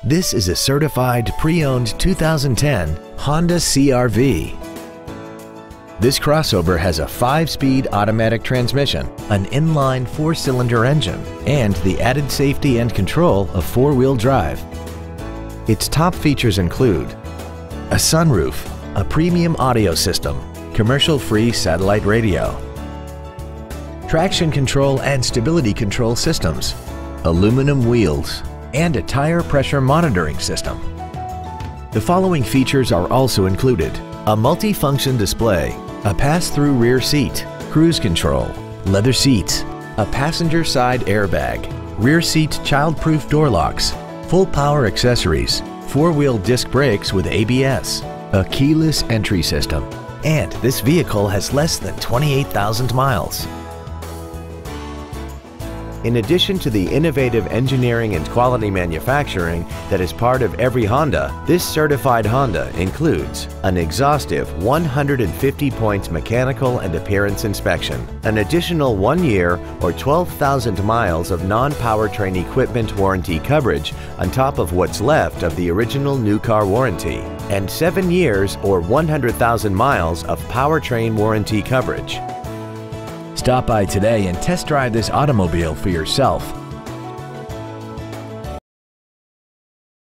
This is a certified pre-owned 2010 Honda CR-V. This crossover has a 5-speed automatic transmission, an inline 4-cylinder engine, and the added safety and control of 4-wheel drive. Its top features include a sunroof, a premium audio system, commercial-free satellite radio, traction control and stability control systems, aluminum wheels, and a tire pressure monitoring system. The following features are also included: a multi-function display, a pass-through rear seat, cruise control, leather seats, a passenger side airbag, rear seat child-proof door locks, full power accessories, 4-wheel disc brakes with ABS, a keyless entry system, and this vehicle has less than 28,000 miles. In addition to the innovative engineering and quality manufacturing that is part of every Honda, this certified Honda includes an exhaustive 150 points mechanical and appearance inspection, an additional 1 year or 12,000 miles of non-powertrain equipment warranty coverage on top of what's left of the original new car warranty, and 7 years or 100,000 miles of powertrain warranty coverage. Stop by today and test drive this automobile for yourself.